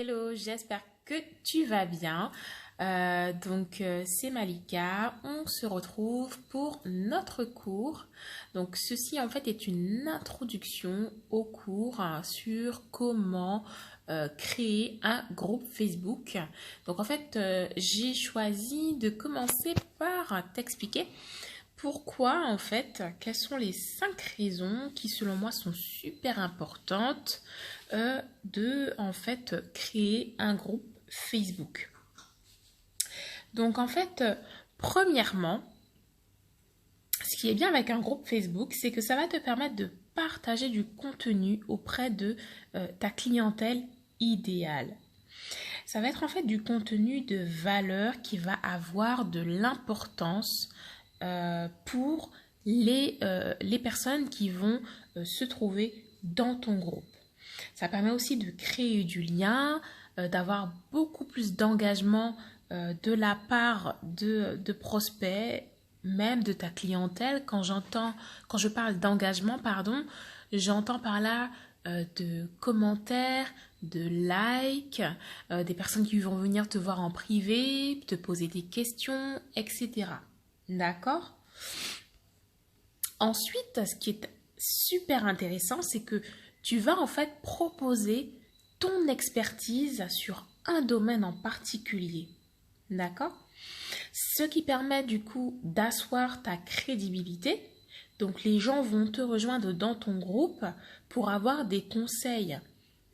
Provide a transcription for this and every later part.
Hello, j'espère que tu vas bien. C'est Malika. On se retrouve pour notre cours. Donc, ceci en fait est une introduction au cours sur comment créer un groupe Facebook. Donc, en fait, j'ai choisi de commencer par t'expliquer pourquoi, en fait, quelles sont les 5 raisons qui, selon moi, sont super importantes de, en fait, créer un groupe Facebook. Donc, en fait, premièrement, ce qui est bien avec un groupe Facebook, c'est que ça va te permettre de partager du contenu auprès de ta clientèle idéale. Ça va être en fait du contenu de valeur qui va avoir de l'importance pour les personnes qui vont se trouver dans ton groupe. Ça permet aussi de créer du lien, d'avoir beaucoup plus d'engagement de la part de prospects, même de ta clientèle. Quand je parle d'engagement, pardon, j'entends par là de commentaires, de likes, des personnes qui vont venir te voir en privé, te poser des questions, etc. D'accord? Ensuite, ce qui est super intéressant, c'est que tu vas en fait proposer ton expertise sur un domaine en particulier. D'accord? Ce qui permet du coup d'asseoir ta crédibilité. Donc les gens vont te rejoindre dans ton groupe pour avoir des conseils.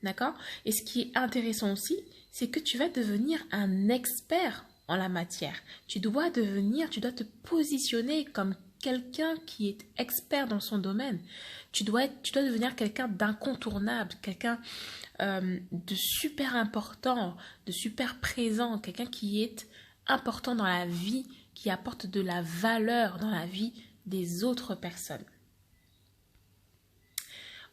D'accord? Et ce qui est intéressant aussi, c'est que tu vas devenir un expert en la matière. Tu dois te positionner comme quelqu'un qui est expert dans son domaine. Tu dois devenir quelqu'un d'incontournable, quelqu'un de super important, de super présent, quelqu'un qui est important dans la vie, qui apporte de la valeur dans la vie des autres personnes.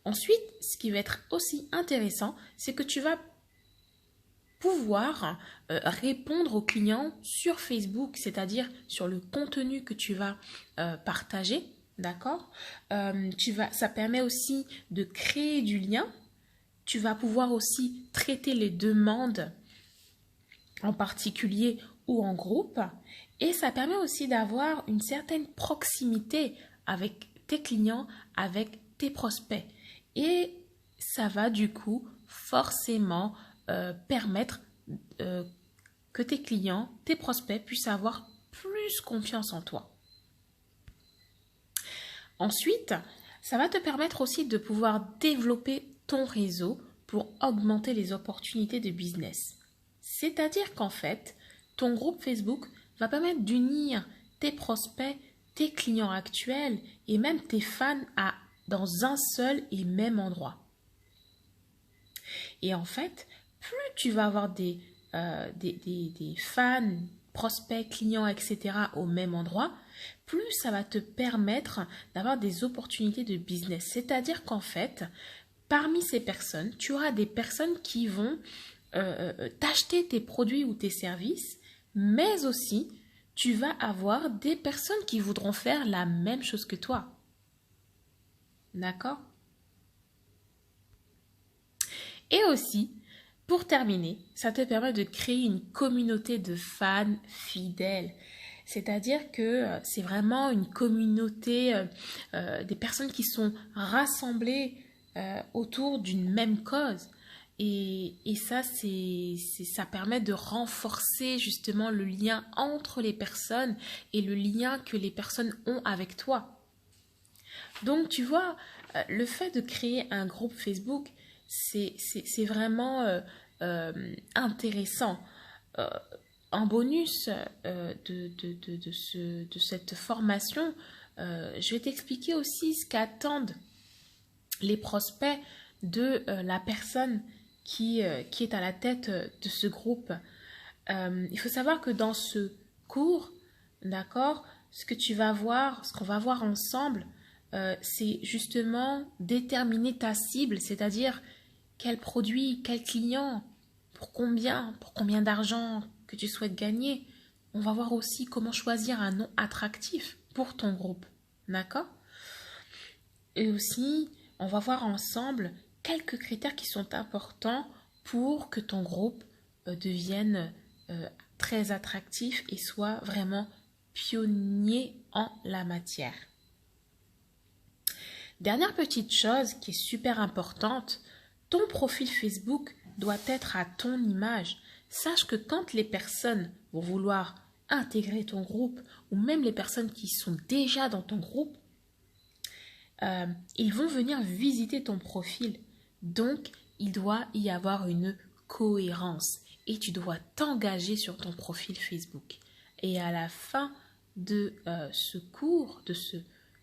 Ensuite, ce qui va être aussi intéressant, c'est que tu vas pouvoir répondre aux clients sur Facebook, c'est-à-dire sur le contenu que tu vas partager, d'accord? Ça permet aussi de créer du lien. Tu vas pouvoir aussi traiter les demandes en particulier ou en groupe. Et ça permet aussi d'avoir une certaine proximité avec tes clients, avec tes prospects. Et ça va du coup forcément permettre que tes clients, tes prospects puissent avoir plus confiance en toi. Ensuite, ça va te permettre aussi de pouvoir développer ton réseau pour augmenter les opportunités de business. C'est-à-dire qu'en fait, ton groupe Facebook va permettre d'unir tes prospects, tes clients actuels et même tes fans dans un seul et même endroit. Et en fait, plus tu vas avoir des fans, prospects, clients, etc. au même endroit, plus ça va te permettre d'avoir des opportunités de business. C'est-à-dire qu'en fait, parmi ces personnes, tu auras des personnes qui vont t'acheter tes produits ou tes services, mais aussi tu vas avoir des personnes qui voudront faire la même chose que toi. D'accord? Et aussi, pour terminer, ça te permet de créer une communauté de fans fidèles. C'est-à-dire que c'est vraiment une communauté des personnes qui sont rassemblées autour d'une même cause. Et ça, ça permet de renforcer justement le lien entre les personnes et le lien que les personnes ont avec toi. Donc, tu vois, le fait de créer un groupe Facebook, c'est vraiment intéressant. En bonus de cette formation, je vais t'expliquer aussi ce qu'attendent les prospects de la personne qui est à la tête de ce groupe. Il faut savoir que dans ce cours, d'accord, ce qu'on va voir ensemble, c'est justement déterminer ta cible, c'est-à-dire quel produit, quel client, pour combien d'argent que tu souhaites gagner. On va voir aussi comment choisir un nom attractif pour ton groupe, d'accord? Et aussi, on va voir ensemble quelques critères qui sont importants pour que ton groupe devienne très attractif et soit vraiment pionnier en la matière. Dernière petite chose qui est super importante, ton profil Facebook doit être à ton image. Sache que quand les personnes vont vouloir intégrer ton groupe ou même les personnes qui sont déjà dans ton groupe, ils vont venir visiter ton profil. Donc, il doit y avoir une cohérence et tu dois t'engager sur ton profil Facebook. Et à la fin de ce cours, de ce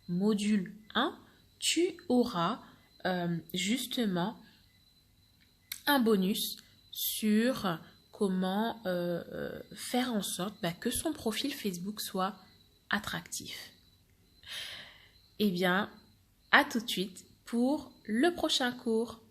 module 1, tu auras justement un bonus sur comment faire en sorte que son profil Facebook soit attractif. Eh bien, à tout de suite pour le prochain cours.